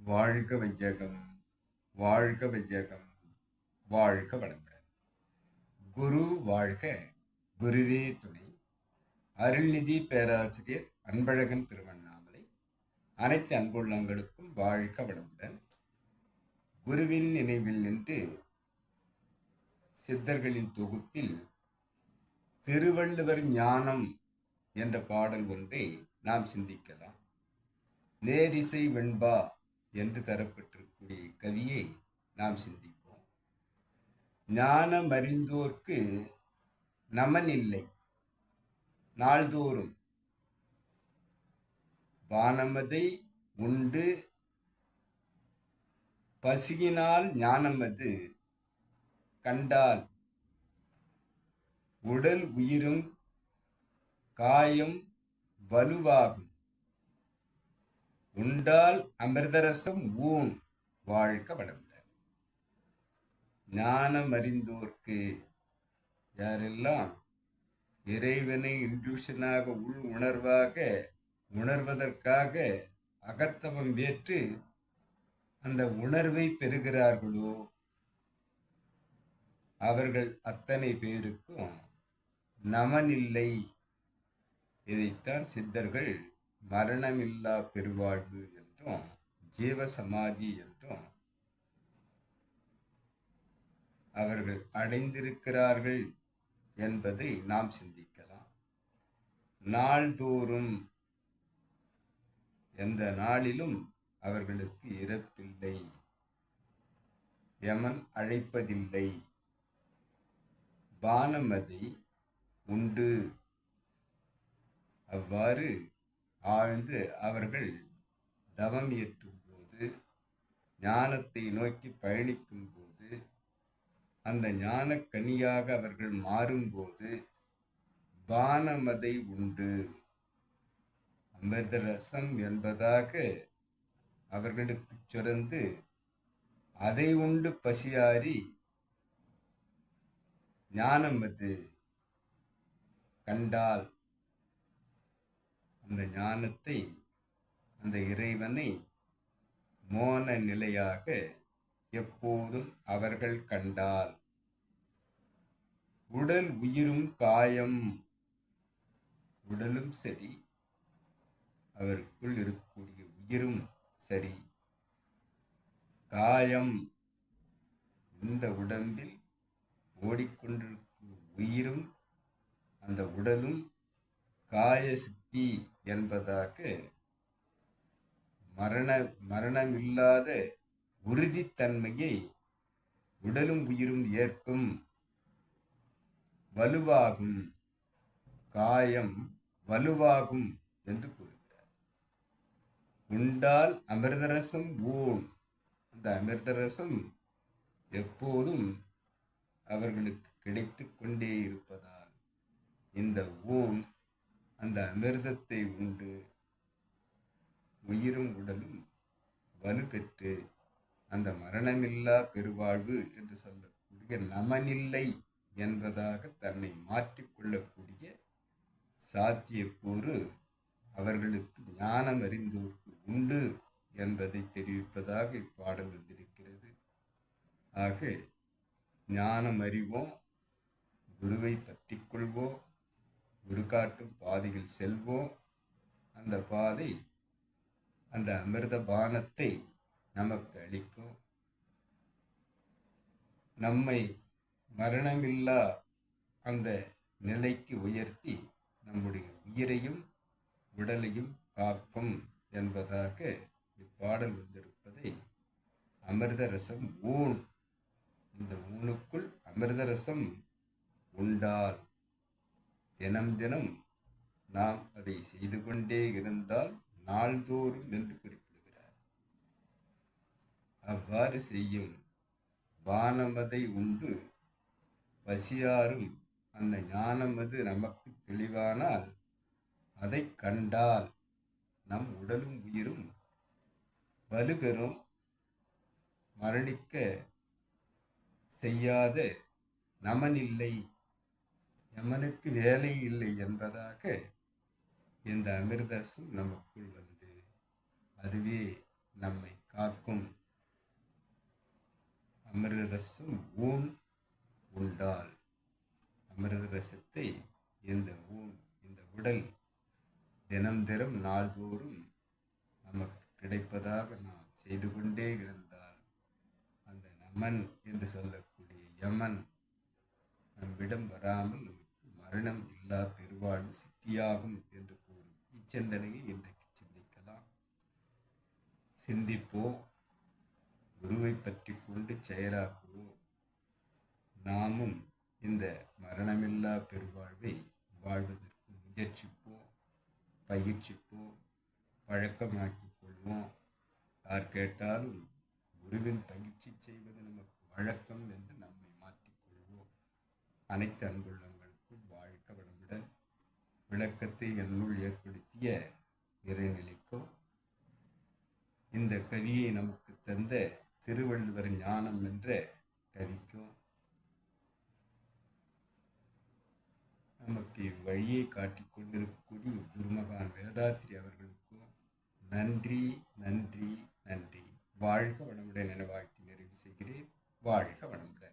வாழ்க வையகம், வாழ்க வையகம், வாழ்க வளமுடன். குரு வாழ்க, குருவே துணை. அருள்நிதி பேராசிரியர் அன்பழகன் திருவண்ணாமலை. அனைத்து அன்புள்ளங்களுக்கும் வாழ்க வளமுடன். குருவின் நினைவில் நின்று சித்தர்களின் தொகுப்பில் திருவள்ளுவர் ஞானம் என்ற பாடல் ஒன்றை நாம் சிந்திக்கலாம். நேரிசை வெண்பா என்று தரப்பட்டிருக்கூடிய கவியை நாம் சிந்திப்போம். ஞானம் அறிந்தோர்க்கு நமன் இல்லை, நாள்தோறும் வானமதை உண்டு பசியினால் ஞானமது கண்டால் உடல் உயிரும் காயம் வலுவாகும், உண்டால் அமிர்தரசம் ஊன். வாழ்க வளமுடன். ஞானம் அறிந்தோர்க்கு, யாரெல்லாம் இறைவனை இன்ட்யூஷனாக உள் உணர்வாக உணர்வதற்காக அகத்தவம் ஏற்று அந்த உணர்வை பெறுகிறார்களோ அவர்கள் அத்தனை பேருக்கும் நமனில்லை. இதைத்தான் சித்தர்கள் மரணமில்லா பெருவாழ்வு என்றும் ஜீவசமாதி என்றும் அவர்கள் அடைந்திருக்கிறார்கள் என்பதை நாம் சிந்திக்கலாம். நாள்தோறும், எந்த நாளிலும் அவர்களுக்கு இறப்பில்லை, யமன் அழைப்பதில்லை. வானமதை உண்டு. அவ்வாறு ஆழ்ந்து அவர்கள் தவம் இயற்றும் போது, ஞானத்தை நோக்கி பயணிக்கும் போது, அந்த ஞான கனியாக அவர்கள் மாறும்போது வானமதை உண்டு, அமிர்த ரசம் என்பதாக அவர்களுக்கு சுரந்து அதை உண்டு பசியாரி ஞானமது கண்டால் அந்த ஞானத்தை, அந்த இறைவனை மோன நிலையாக எப்போதும் அவர்கள் கண்டால் உடல் உயிரும் காயம், உடலும் சரி அவருக்குள் இருக்கக்கூடிய உயிரும் சரி, காயம், இந்த உடம்பில் ஓடிக்கொண்டிருக்கும் உயிரும் அந்த உடலும் காய சித்தி என்பதாக மரணமில்லாத உறுதித்தன்மையை உடலும் உயிரும் ஏற்கும், வலுவாகும், காயம் வலுவாகும் என்று கூறுகிறார். உண்டால் அமிர்தரசம் ஊன். அந்த அமிர்தரசம் எப்போதும் அவர்களுக்கு கிடைத்து கொண்டே இருப்பதால் இந்த ஊன் அந்த அமிர்தத்தை உண்டு உயிரும் உடலும் வலுப்பெற்று அந்த மரணமில்லா பெருவாழ்வு என்று சொல்லக்கூடிய நமனில்லை என்பதாக தன்னை மாற்றிக்கொள்ளக்கூடிய சாத்தியக்கூறு அவர்களுக்கு ஞானம் அறிந்தோருக்கு உண்டு என்பதை தெரிவிப்பதாக இப்பாடல் வந்திருக்கிறது. ஆக ஞானம் அறிவோம், குருவை பற்றி கொள்வோம், குரு காட்டும் பாதையில் செல்வோம். அந்த பாதை அந்த அமிர்த பானத்தை நமக்கு அளிக்கும். நம்மை மரணமில்லா அந்த நிலைக்கு உயர்த்தி நம்முடைய உயிரையும் உடலையும் காக்கும் என்பதாக இப்பாடல் வந்திருப்பதை அமிர்தரசம் ஊன், இந்த ஊனுக்குள் அமிர்தரசம் உண்டால் தினம் தினம் நாம் அதை செய்து கொண்டே இருந்தால் நாள்தோறும் என்று குறிப்பிடுகிறார். அவ்வாறு செய்யும் வானமதை உண்டு பசியாரும் அந்த ஞானமது நமக்கு தெளிவானால் அதை கண்டால் நம் உடலும் உயிரும் வலுப்பெறும், மரணிக்க செய்யாத நமனில்லை, யமனுக்கு வேலை இல்லை என்பதாக இந்த அமிர்தரசம் நமக்குள் வந்து அதுவே நம்மை காக்கும் அமிர்தரசம் ஊன் உண்டால், அமிர்தரசத்தை இந்த உடல் தினம் நாள்தோறும் நமக்கு கிடைப்பதாக நாம் செய்து கொண்டே இருந்தால் அந்த நமன் என்று சொல்லக்கூடிய யமன் நம்மிடம் வராமல் நமக்கு மரணம் இல்லா பெருவாழ்வு சித்தியாகும் என்று கூறும் இச்சிந்தனையை இன்றைக்கு சிந்திக்கலாம். சிந்திப்போம், குருவை பற்றி கொண்டு செயலாக்குவோம். நாமும் இந்த மரணமில்லா பெருவாழ்வை வாழ்வதற்கு முயற்சிப்போம், பயிற்சிப்போம், பழக்கமாக்கிக் கொள்வோம். யார் கேட்டாலும் குருவின் பயிற்சி செய்வது நமக்கு வழக்கம் என்று நம்மை மாற்றிக்கொள்வோம். அனைத்து அன்புள்ளங்களுக்கும் வாழ்க வளமுடன். விளக்கத்தை என்னுள் ஏற்படுத்திய இறைநிலைக்கும் இந்த கவியை நமக்கு தந்த திருவள்ளுவர் ஞானம் என்ற கவிக்கும் நமக்கு வழியை காட்டிக் கொண்டிருக்கக்கூடிய குருமகான் வேதாத்திரி அவர்களுக்கும் நன்றி நன்றி நன்றி. வாழ்க வளமுடன் என வாழ்த்தி நிறைவு செய்கிறேன். வாழ்க வளமுடன்.